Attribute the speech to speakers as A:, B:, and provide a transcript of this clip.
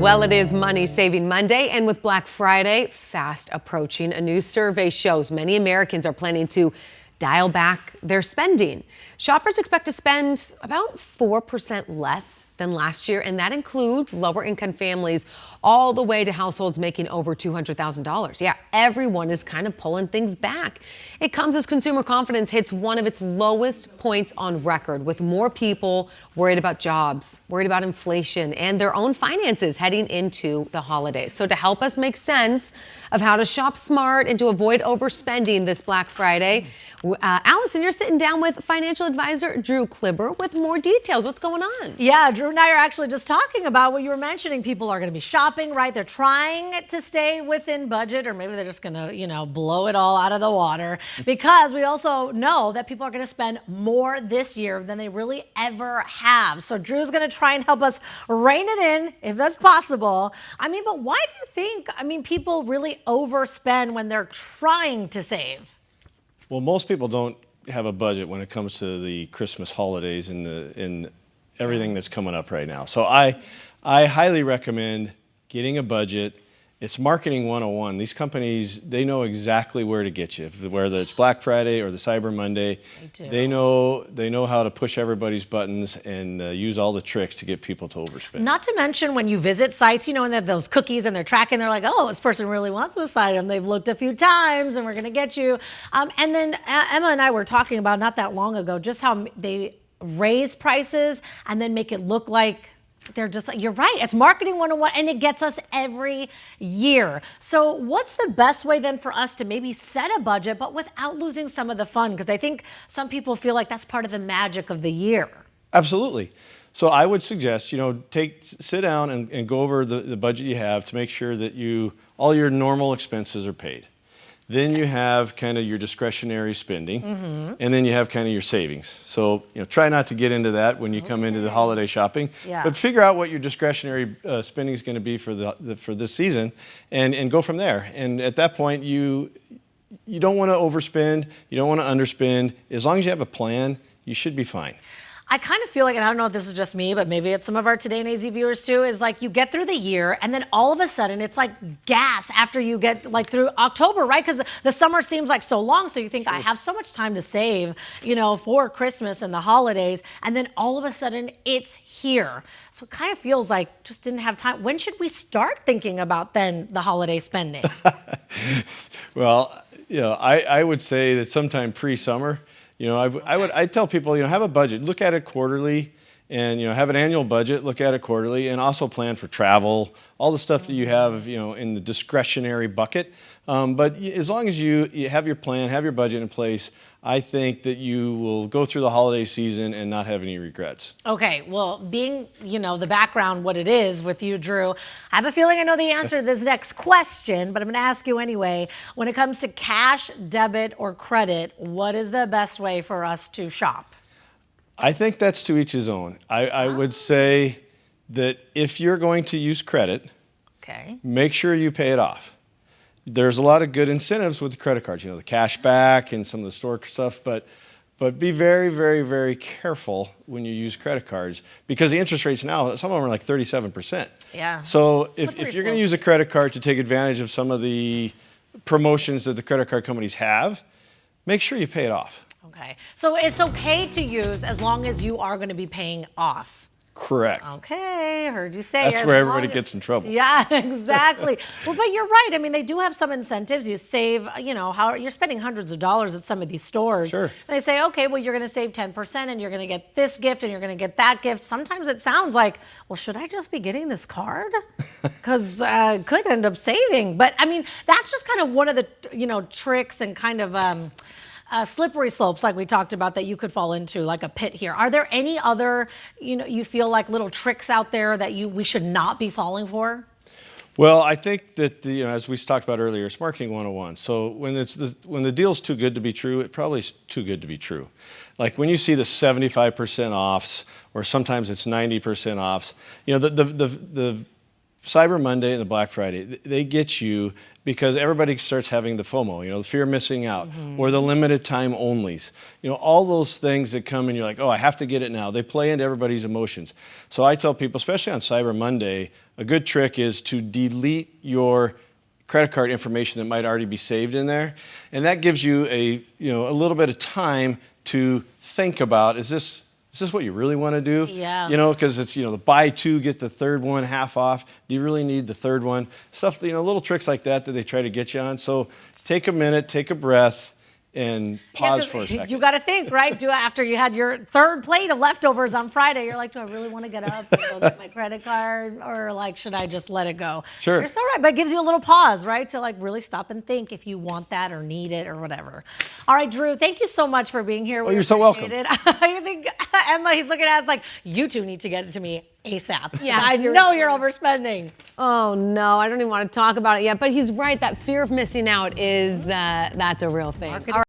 A: Well, it is Money Saving Monday, and with Black Friday fast approaching, a new survey shows many Americans are planning to dial back their spending. Shoppers expect to spend about 4% less than last year, and that includes lower income families all the way to households making over $200,000. Yeah, everyone is kind of pulling things back. It comes as consumer confidence hits one of its lowest points on record, with more people worried about jobs, worried about inflation, and their own finances heading into the holidays. So to help us make sense of how to shop smart and to avoid overspending this Black Friday, Allison, you're sitting down with financial advisor Drew Klibber with more details. What's going on?
B: Yeah, Drew and I are actually just talking about what you were mentioning. People are going to be shopping, right? They're trying to stay within budget, or maybe they're just going to, blow it all out of the water, because we also know that people are going to spend more this year than they really ever have. So Drew's going to try and help us rein it in, if that's possible. But why do you think, people really overspend when they're trying to save?
C: Well, most people don't have a budget when it comes to the Christmas holidays and everything that's coming up right now. So I highly recommend getting a budget. It's marketing 101. These companies, they know exactly where to get you, whether it's Black Friday or the Cyber Monday. They know how to push everybody's buttons and use all the tricks to get people to overspend.
B: Not to mention when you visit sites, and they have those cookies and they're tracking, they're like, oh, this person really wants this item. They've looked a few times and we're going to get you. And then Emma and I were talking about not that long ago just how they raise prices and then make it look like they're just like, you're right, it's marketing 101, and it gets us every year. So what's the best way then for us to maybe set a budget, but without losing some of the fun? Because I think some people feel like that's part of the magic of the year.
C: Absolutely. So I would suggest, sit down and go over the budget you have to make sure that all your normal expenses are paid. Then you have kind of your discretionary spending, and then you have kind of your savings. So try not to get into that when you come into the holiday shopping, but figure out what your discretionary spending is going to be for this season, and go from there. And at that point, you don't want to overspend, you don't want to underspend. As long as you have a plan, you should be fine.
B: I kind of feel like, and I don't know if this is just me, but maybe it's some of our Today in AZ viewers too, is like you get through the year and then all of a sudden it's like gas after you get through October, right? Because the summer seems like so long. So you think, I have so much time to save, for Christmas and the holidays. And then all of a sudden it's here. So it kind of feels like just didn't have time. When should we start thinking about then the holiday spending?
C: Well, I would say that sometime pre-summer. I tell people, have a budget, look at it quarterly, and have an annual budget, look at it quarterly, and also plan for travel, all the stuff that you have, in the discretionary bucket. But as long as you have your plan, have your budget in place, I think that you will go through the holiday season and not have any regrets.
B: Okay, well, being, the background, what it is with you, Drew, I have a feeling I know the answer to this next question, but I'm going to ask you anyway. When it comes to cash, debit, or credit, what is the best way for us to shop?
C: I think that's to each his own. I would say that if you're going to use credit, make sure you pay it off. There's a lot of good incentives with the credit cards, the cash back and some of the store stuff, but be very, very, very careful when you use credit cards, because the interest rates now, some of them are like 37%.
B: Yeah.
C: So if you're going to use a credit card to take advantage of some of the promotions that the credit card companies have, make sure you pay it off.
B: Okay. So it's okay to use as long as you are going to be paying off.
C: Correct.
B: Okay, heard you say.
C: That's where everybody gets in trouble.
B: Yeah, exactly. Well, but you're right. They do have some incentives. You save, how you're spending hundreds of dollars at some of these stores.
C: Sure.
B: And they say, okay, well, you're going to save 10% and you're going to get this gift and you're going to get that gift. Sometimes it sounds like, well, should I just be getting this card? Because I could end up saving. But that's just kind of one of the, tricks and kind of, slippery slopes like we talked about that you could fall into, like a pit here. Are there any other, you feel like little tricks out there that we should not be falling for?
C: Well, I think that, as we talked about earlier, it's marketing 101. So when the deal's too good to be true, it probably is too good to be true. Like when you see the 75% offs, or sometimes it's 90% offs, the Cyber Monday and the Black Friday, they get you because everybody starts having the FOMO, the fear of missing out, or the limited time onlys. All those things that come and you're like, oh, I have to get it now. They play into everybody's emotions. So I tell people, especially on Cyber Monday, a good trick is to delete your credit card information that might already be saved in there. And that gives you a little bit of time to think about, is this what you really want to do?
B: Yeah.
C: Because it's, the buy two, get the third one half off. Do you really need the third one? Stuff, little tricks like that they try to get you on. So take a minute, take a breath, and pause for a second.
B: You got to think, right? After you had your third plate of leftovers on Friday, you're like, do I really want to get up and go get my credit card? Or like, should I just let it go?
C: Sure.
B: You're so right, but it gives you a little pause, right? To like really stop and think if you want that or need it or whatever. All right, Drew, thank you so much for being here.
C: Oh, you're so welcome.
B: I think Emma, he's looking at us like, you two need to get it to me ASAP.
A: Yeah,
B: I know you're overspending.
A: Oh no, I don't even want to talk about it yet. But he's right. That fear of missing out is that's a real thing.
B: Marketing.
A: All right.